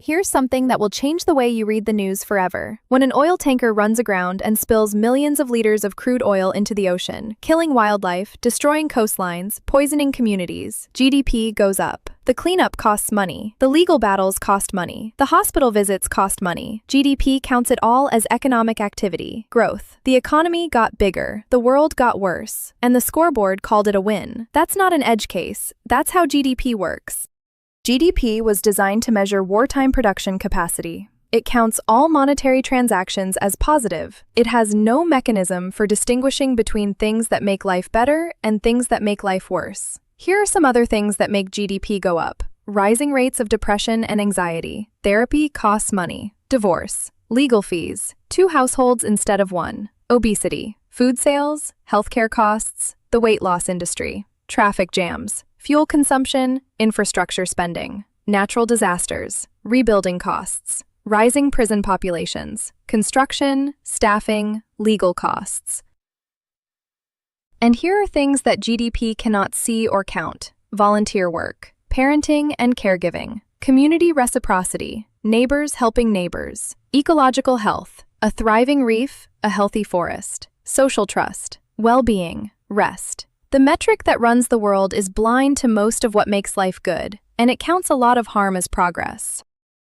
Here's something that will change the way you read the news forever. When an oil tanker runs aground and spills millions of liters of crude oil into the ocean, killing wildlife, destroying coastlines, poisoning communities, GDP goes up. The cleanup costs money. The legal battles cost money. The hospital visits cost money. GDP counts it all as economic activity. Growth. The economy got bigger. The world got worse. And the scoreboard called it a win. That's not an edge case. That's how GDP works. GDP was designed to measure wartime production capacity. It counts all monetary transactions as positive. It has no mechanism for distinguishing between things that make life better and things that make life worse. Here are some other things that make GDP go up. Rising rates of depression and anxiety. Therapy costs money. Divorce. Legal fees. 2 households instead of 1. Obesity. Food sales. Healthcare costs. The weight loss industry. Traffic jams. Fuel consumption. Infrastructure spending. Natural disasters. Rebuilding costs. Rising prison populations. Construction. Staffing. Legal costs. And here are things that GDP cannot see or count. Volunteer work, parenting and caregiving, community reciprocity, neighbors helping neighbors, ecological health, a thriving reef, a healthy forest, social trust, well-being, rest. The metric that runs the world is blind to most of what makes life good, and it counts a lot of harm as progress.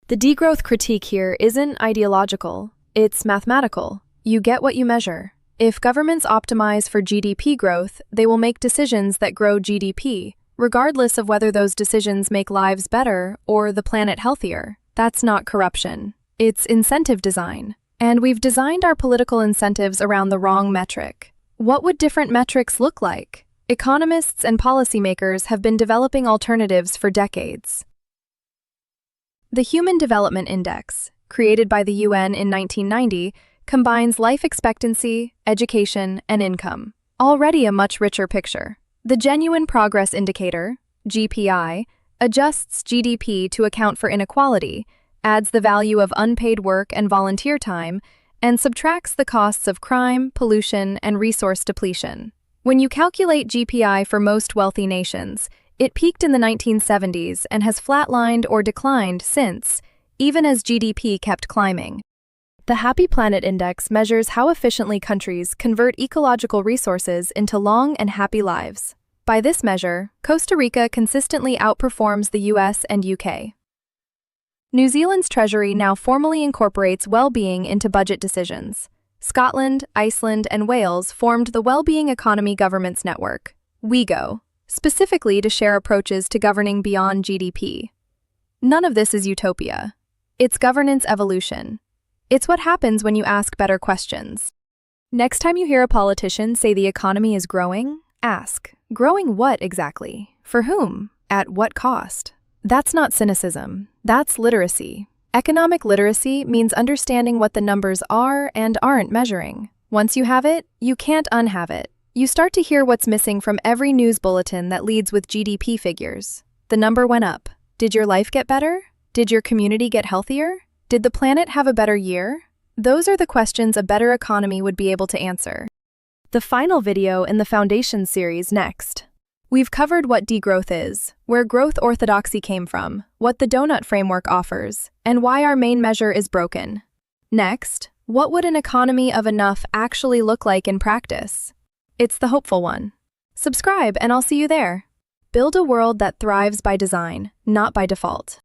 The degrowth critique here isn't ideological, it's mathematical. You get what you measure. If governments optimize for GDP growth, they will make decisions that grow GDP, regardless of whether those decisions make lives better or the planet healthier. That's not corruption. It's incentive design. And we've designed our political incentives around the wrong metric. What would different metrics look like? Economists and policymakers have been developing alternatives for decades. The Human Development Index, created by the UN in 1990, combines life expectancy, education, and income. Already a much richer picture. The Genuine Progress Indicator, GPI, adjusts GDP to account for inequality, adds the value of unpaid work and volunteer time, and subtracts the costs of crime, pollution, and resource depletion. When you calculate GPI for most wealthy nations, it peaked in the 1970s and has flatlined or declined since, even as GDP kept climbing. The Happy Planet Index measures how efficiently countries convert ecological resources into long and happy lives. By this measure, Costa Rica consistently outperforms the US and UK. New Zealand's Treasury now formally incorporates well-being into budget decisions. Scotland, Iceland, and Wales formed the Wellbeing Economy Governments Network, WEGo, specifically to share approaches to governing beyond GDP. None of this is utopia. It's governance evolution. It's what happens when you ask better questions. Next time you hear a politician say the economy is growing, ask, growing what exactly? For whom? At what cost? That's not cynicism. That's literacy. Economic literacy means understanding what the numbers are and aren't measuring. Once you have it, you can't unhave it. You start to hear what's missing from every news bulletin that leads with GDP figures. The number went up. Did your life get better? Did your community get healthier? Did the planet have a better year? Those are the questions a better economy would be able to answer. The final video in the Foundation series next. We've covered what degrowth is, where growth orthodoxy came from, what the donut framework offers, and why our main measure is broken. Next, what would an economy of enough actually look like in practice? It's the hopeful one. Subscribe and I'll see you there. Build a world that thrives by design, not by default.